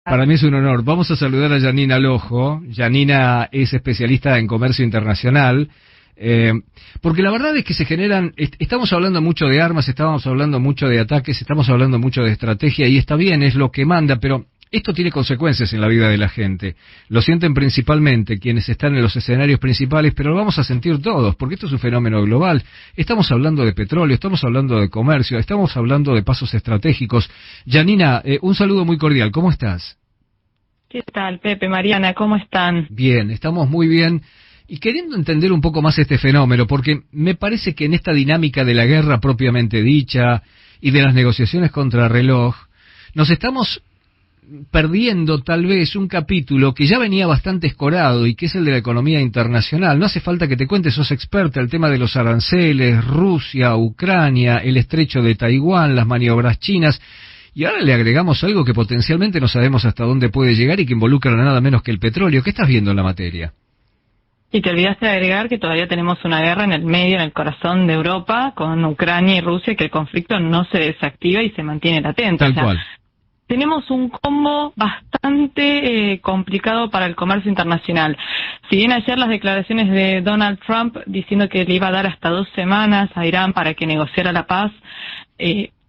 Para mí es un honor. Vamos a saludar a Janina Lojo. Janina es especialista en comercio internacional, porque la verdad es que se generan, estamos hablando mucho de armas, estamos hablando mucho de ataques, estamos hablando mucho de estrategia, y está bien, es lo que manda, pero esto tiene consecuencias en la vida de la gente. Lo sienten principalmente quienes están en los escenarios principales, pero lo vamos a sentir todos, porque esto es un fenómeno global. Estamos hablando de petróleo, estamos hablando de comercio, estamos hablando de pasos estratégicos. Janina, un saludo muy cordial, ¿cómo estás? ¿Qué tal, Pepe, Mariana? ¿Cómo están? Bien, estamos muy bien. Y queriendo entender un poco más este fenómeno, porque me parece que en esta dinámica de la guerra propiamente dicha y de las negociaciones contrarreloj, nos estamos perdiendo tal vez un capítulo que ya venía bastante escorado y que es el de la economía internacional. No hace falta que te cuentes, sos experta, el tema de los aranceles, Rusia, Ucrania, el estrecho de Taiwán, las maniobras chinas, y ahora le agregamos algo que potencialmente no sabemos hasta dónde puede llegar y que involucra nada menos que el petróleo. ¿Qué estás viendo en la materia? Y te olvidaste de agregar que todavía tenemos una guerra en el medio, en el corazón de Europa, con Ucrania y Rusia, que el conflicto no se desactiva y se mantiene latente. Tal cual. Tenemos un combo bastante complicado para el comercio internacional. Si bien ayer las declaraciones de Donald Trump diciendo que le iba a dar hasta 2 semanas a Irán para que negociara la paz,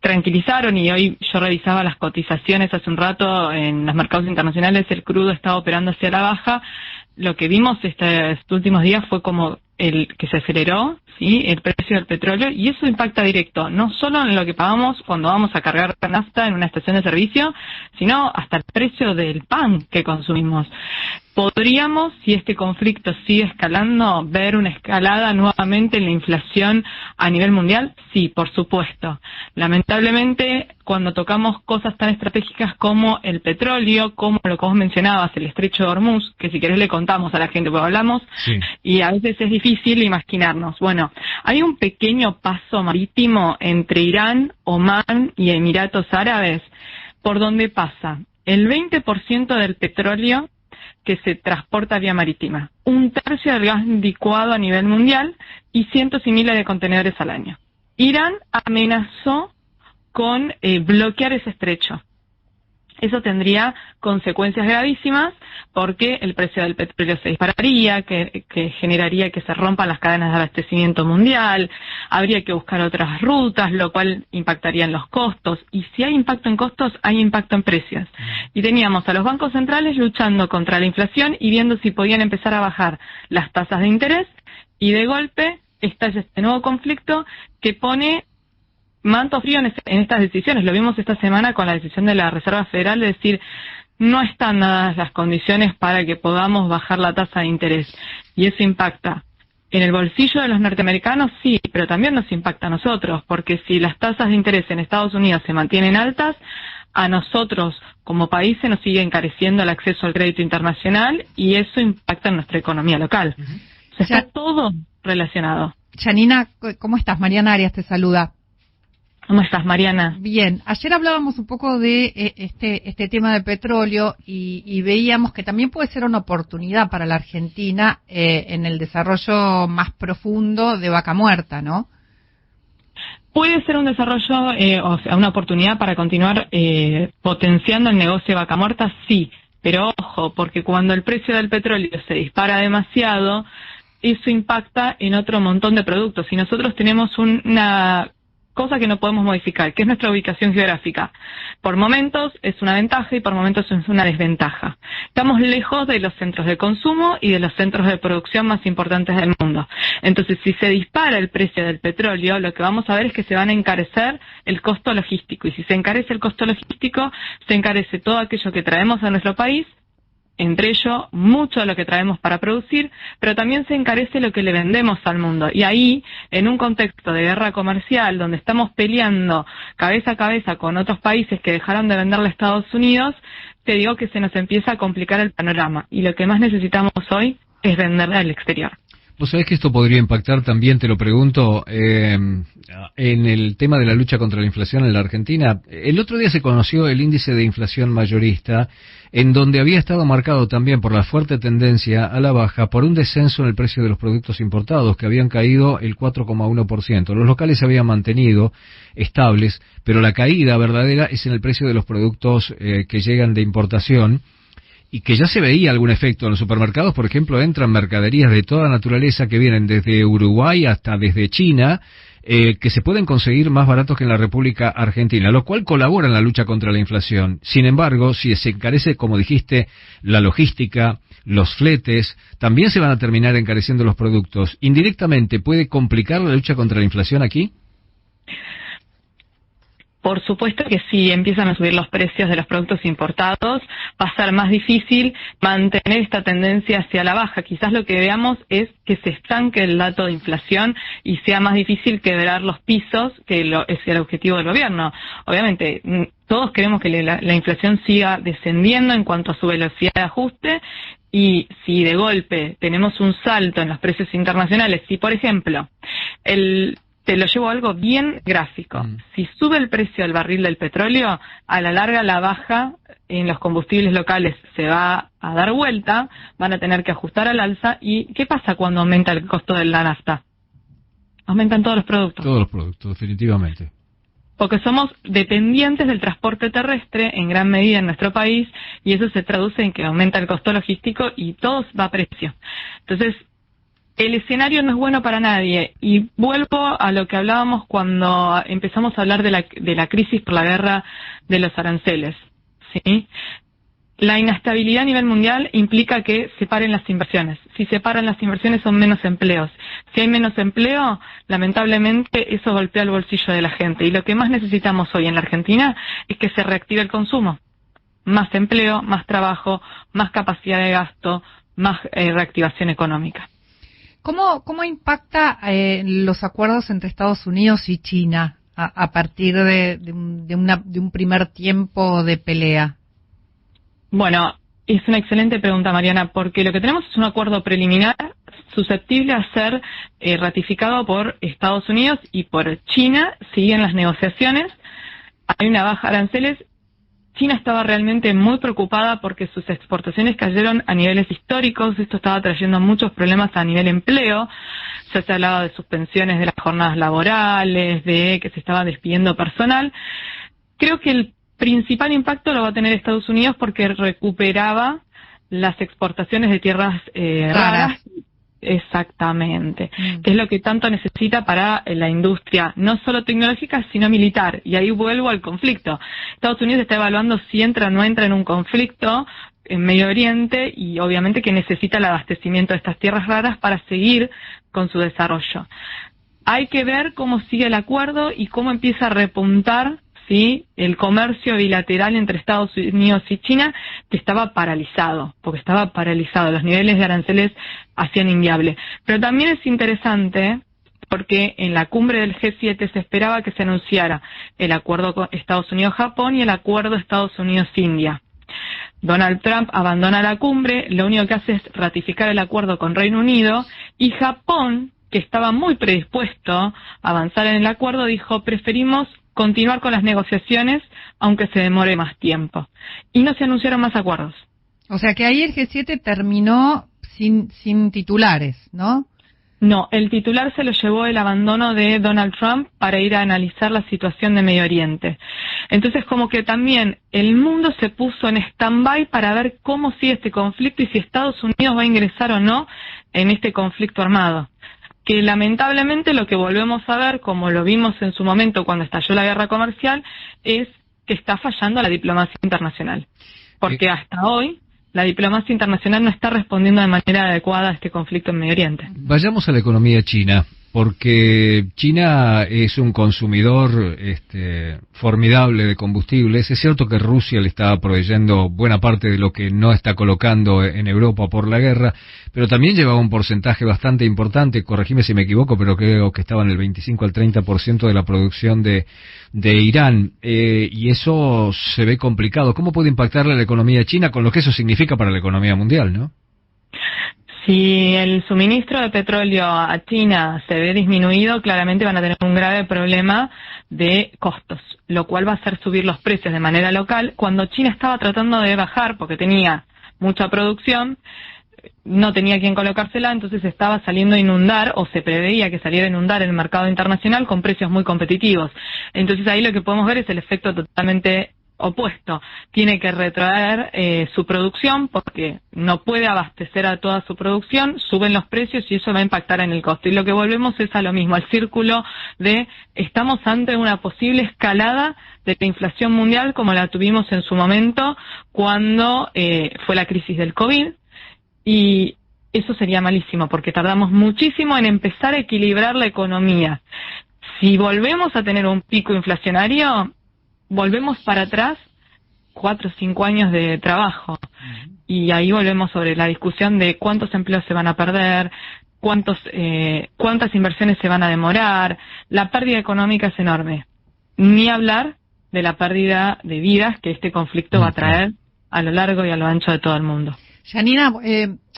tranquilizaron, y hoy yo revisaba las cotizaciones hace un rato en los mercados internacionales, el crudo estaba operando hacia la baja. Lo que vimos estos últimos días fue como el que se aceleró, ¿sí?, el precio del petróleo, y eso impacta directo, no solo en lo que pagamos cuando vamos a cargar nafta en una estación de servicio, sino hasta el precio del pan que consumimos. ¿Podríamos, si este conflicto sigue escalando, ver una escalada nuevamente en la inflación a nivel mundial? Sí, por supuesto. Lamentablemente, cuando tocamos cosas tan estratégicas como el petróleo, como lo que vos mencionabas, el estrecho de Hormuz, que si querés le contamos a la gente, porque hablamos, sí, y a veces es difícil imaginarnos. Bueno, hay un pequeño paso marítimo entre Irán, Omán y Emiratos Árabes, por donde pasa el 20% del petróleo que se transporta vía marítima, 1/3 del gas licuado a nivel mundial y cientos y miles de contenedores al año. Irán amenazó con bloquear ese estrecho. Eso tendría consecuencias gravísimas porque el precio del petróleo se dispararía, que generaría que se rompan las cadenas de abastecimiento mundial, habría que buscar otras rutas, lo cual impactaría en los costos, y si hay impacto en costos, hay impacto en precios. Y teníamos a los bancos centrales luchando contra la inflación y viendo si podían empezar a bajar las tasas de interés, y de golpe está este nuevo conflicto que pone manto frío en estas decisiones. Lo vimos esta semana con la decisión de la Reserva Federal de decir, no están dadas las condiciones para que podamos bajar la tasa de interés. Y eso impacta en el bolsillo de los norteamericanos, sí, pero también nos impacta a nosotros, porque si las tasas de interés en Estados Unidos se mantienen altas, a nosotros como país se nos sigue encareciendo el acceso al crédito internacional, y eso impacta en nuestra economía local. O sea, está todo relacionado. Janina, ¿cómo estás? Mariana Arias te saluda. ¿Cómo estás, Mariana? Bien, ayer hablábamos un poco de este tema del petróleo y veíamos que también puede ser una oportunidad para la Argentina en el desarrollo más profundo de Vaca Muerta, ¿no? Puede ser un desarrollo, o sea, una oportunidad para continuar potenciando el negocio de Vaca Muerta, sí, pero ojo, porque cuando el precio del petróleo se dispara demasiado, eso impacta en otro montón de productos, y nosotros tenemos una cosa que no podemos modificar, que es nuestra ubicación geográfica. Por momentos es una ventaja y por momentos es una desventaja. Estamos lejos de los centros de consumo y de los centros de producción más importantes del mundo. Entonces, si se dispara el precio del petróleo, lo que vamos a ver es que se van a encarecer el costo logístico. Y si se encarece el costo logístico, se encarece todo aquello que traemos a nuestro país, entre ello mucho de lo que traemos para producir, pero también se encarece lo que le vendemos al mundo. Y ahí, en un contexto de guerra comercial, donde estamos peleando cabeza a cabeza con otros países que dejaron de venderle a Estados Unidos, te digo que se nos empieza a complicar el panorama. Y lo que más necesitamos hoy es venderle al exterior. Vos sabés que esto podría impactar también, te lo pregunto, en el tema de la lucha contra la inflación en la Argentina. El otro día se conoció el índice de inflación mayorista, en donde había estado marcado también por la fuerte tendencia a la baja, por un descenso en el precio de los productos importados, que habían caído el 4,1%. Los locales se habían mantenido estables, pero la caída verdadera es en el precio de los productos que llegan de importación, y que ya se veía algún efecto en los supermercados. Por ejemplo, entran mercaderías de toda naturaleza que vienen desde Uruguay hasta desde China, que se pueden conseguir más baratos que en la República Argentina, lo cual colabora en la lucha contra la inflación. Sin embargo, si se encarece, como dijiste, la logística, los fletes, también se van a terminar encareciendo los productos. ¿Indirectamente puede complicar la lucha contra la inflación aquí? Por supuesto que si empiezan a subir los precios de los productos importados, va a ser más difícil mantener esta tendencia hacia la baja. Quizás lo que veamos es que se estanque el dato de inflación y sea más difícil quebrar los pisos, que es el objetivo del gobierno. Obviamente, todos queremos que la inflación siga descendiendo en cuanto a su velocidad de ajuste, y si de golpe tenemos un salto en los precios internacionales, si por ejemplo te lo llevo a algo bien gráfico. Si sube el precio del barril del petróleo, a la larga la baja en los combustibles locales se va a dar vuelta, van a tener que ajustar al alza. ¿Y qué pasa cuando aumenta el costo de la nafta? Aumentan todos los productos. Todos los productos, definitivamente. Porque somos dependientes del transporte terrestre en gran medida en nuestro país, y eso se traduce en que aumenta el costo logístico y todo va a precio. Entonces, el escenario no es bueno para nadie, y vuelvo a lo que hablábamos cuando empezamos a hablar de la crisis por la guerra de los aranceles, ¿sí? La inestabilidad a nivel mundial implica que se paren las inversiones. Si se paran las inversiones son menos empleos. Si hay menos empleo, lamentablemente eso golpea el bolsillo de la gente. Y lo que más necesitamos hoy en la Argentina es que se reactive el consumo. Más empleo, más trabajo, más capacidad de gasto, más reactivación económica. ¿Cómo impacta los acuerdos entre Estados Unidos y China a partir de un primer tiempo de pelea? Bueno, es una excelente pregunta, Mariana, porque lo que tenemos es un acuerdo preliminar susceptible a ser ratificado por Estados Unidos y por China. Siguen las negociaciones, hay una baja de aranceles. China estaba realmente muy preocupada porque sus exportaciones cayeron a niveles históricos. Esto estaba trayendo muchos problemas a nivel empleo. Ya se hablaba de suspensiones de las jornadas laborales, de que se estaba despidiendo personal. Creo que el principal impacto lo va a tener Estados Unidos porque recuperaba las exportaciones de tierras raras. Exactamente, que es lo que tanto necesita para la industria, no solo tecnológica, sino militar. Y ahí vuelvo al conflicto. Estados Unidos está evaluando si entra o no entra en un conflicto en Medio Oriente, y obviamente que necesita el abastecimiento de estas tierras raras para seguir con su desarrollo. Hay que ver cómo sigue el acuerdo y cómo empieza a repuntar, ¿sí?, el comercio bilateral entre Estados Unidos y China, que estaba paralizado, los niveles de aranceles hacían inviable. Pero también es interesante porque en la cumbre del G7 se esperaba que se anunciara el acuerdo con Estados Unidos-Japón y el acuerdo Estados Unidos-India. Donald Trump abandona la cumbre, lo único que hace es ratificar el acuerdo con Reino Unido, y Japón, que estaba muy predispuesto a avanzar en el acuerdo, dijo: preferimos continuar con las negociaciones aunque se demore más tiempo. Y no se anunciaron más acuerdos. O sea que ahí el G7 terminó sin titulares, ¿no? No, el titular se lo llevó el abandono de Donald Trump para ir a analizar la situación de Medio Oriente. Entonces, como que también el mundo se puso en stand-by para ver cómo sigue este conflicto y si Estados Unidos va a ingresar o no en este conflicto armado. Que lamentablemente lo que volvemos a ver, como lo vimos en su momento cuando estalló la guerra comercial, es que está fallando la diplomacia internacional. Porque hasta hoy la diplomacia internacional no está respondiendo de manera adecuada a este conflicto en Medio Oriente. Vayamos a la economía china, porque China es un consumidor formidable de combustibles. Es cierto que Rusia le está proveyendo buena parte de lo que no está colocando en Europa por la guerra, pero también llevaba un porcentaje bastante importante, corregime si me equivoco, pero creo que estaba en el 25 al 30% de la producción de Irán, y eso se ve complicado. ¿Cómo puede impactarle a la economía china con lo que eso significa para la economía mundial, no? Si el suministro de petróleo a China se ve disminuido, claramente van a tener un grave problema de costos, lo cual va a hacer subir los precios de manera local. Cuando China estaba tratando de bajar porque tenía mucha producción, no tenía quien colocársela, entonces estaba saliendo a inundar, o se preveía que saliera a inundar el mercado internacional con precios muy competitivos. Entonces ahí lo que podemos ver es el efecto totalmente opuesto. Tiene que retraer su producción porque no puede abastecer a toda su producción, suben los precios y eso va a impactar en el costo. Y lo que volvemos es a lo mismo, al círculo de estamos ante una posible escalada de la inflación mundial como la tuvimos en su momento cuando fue la crisis del COVID, y eso sería malísimo porque tardamos muchísimo en empezar a equilibrar la economía. Si volvemos a tener un pico inflacionario, volvemos para atrás 4 o 5 años de trabajo. Y ahí volvemos sobre la discusión de cuántos empleos se van a perder, cuántas inversiones se van a demorar. La pérdida económica es enorme. Ni hablar de la pérdida de vidas que este conflicto va a traer a lo largo y a lo ancho de todo el mundo. Janina,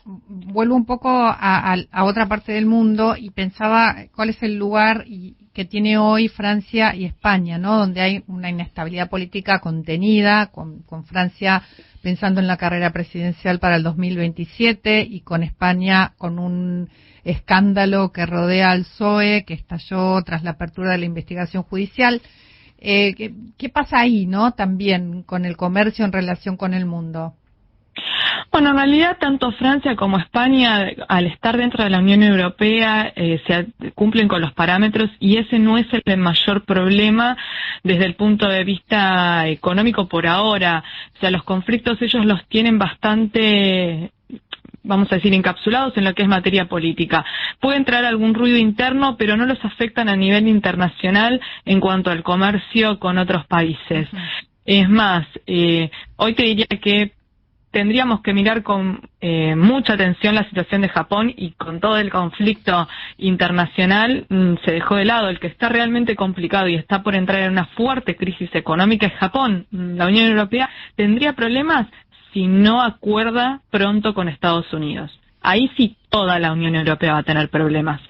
vuelvo un poco a otra parte del mundo y pensaba cuál es el lugar que tiene hoy Francia y España, ¿no? Donde hay una inestabilidad política contenida, con Francia pensando en la carrera presidencial para el 2027 y con España con un escándalo que rodea al PSOE, que estalló tras la apertura de la investigación judicial. ¿Qué pasa ahí, no? También con el comercio en relación con el mundo. Bueno, en realidad tanto Francia como España, al estar dentro de la Unión Europea, cumplen con los parámetros y ese no es el mayor problema desde el punto de vista económico por ahora. O sea, los conflictos ellos los tienen bastante, vamos a decir, encapsulados en lo que es materia política. Puede entrar algún ruido interno, pero no los afectan a nivel internacional en cuanto al comercio con otros países. Es más, hoy te diría que tendríamos que mirar con mucha atención la situación de Japón, y con todo el conflicto internacional se dejó de lado. El que está realmente complicado y está por entrar en una fuerte crisis económica es Japón. La Unión Europea tendría problemas si no acuerda pronto con Estados Unidos. Ahí sí toda la Unión Europea va a tener problemas.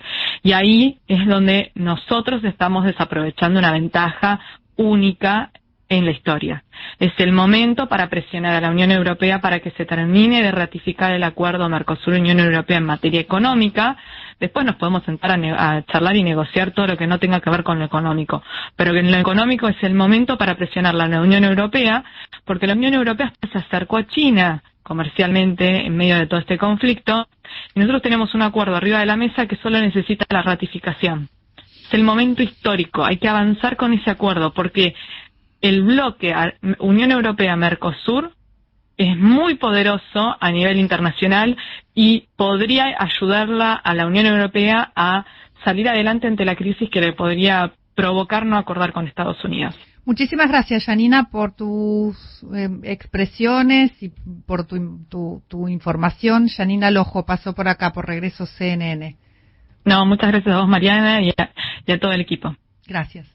Y ahí es donde nosotros estamos desaprovechando una ventaja única en la historia. Es el momento para presionar a la Unión Europea para que se termine de ratificar el acuerdo Mercosur-Unión Europea en materia económica. Después nos podemos sentar a charlar y negociar todo lo que no tenga que ver con lo económico. Pero en lo económico es el momento para presionar a la Unión Europea, porque la Unión Europea se acercó a China comercialmente en medio de todo este conflicto, y nosotros tenemos un acuerdo arriba de la mesa que solo necesita la ratificación. Es el momento histórico, hay que avanzar con ese acuerdo, porque el bloque Unión Europea-Mercosur es muy poderoso a nivel internacional y podría ayudarla a la Unión Europea a salir adelante ante la crisis que le podría provocar no acordar con Estados Unidos. Muchísimas gracias, Janina, por tus expresiones y por tu información. Janina Lojo pasó por acá, por Regreso CNN. No, muchas gracias a vos, Mariana, y a todo el equipo. Gracias.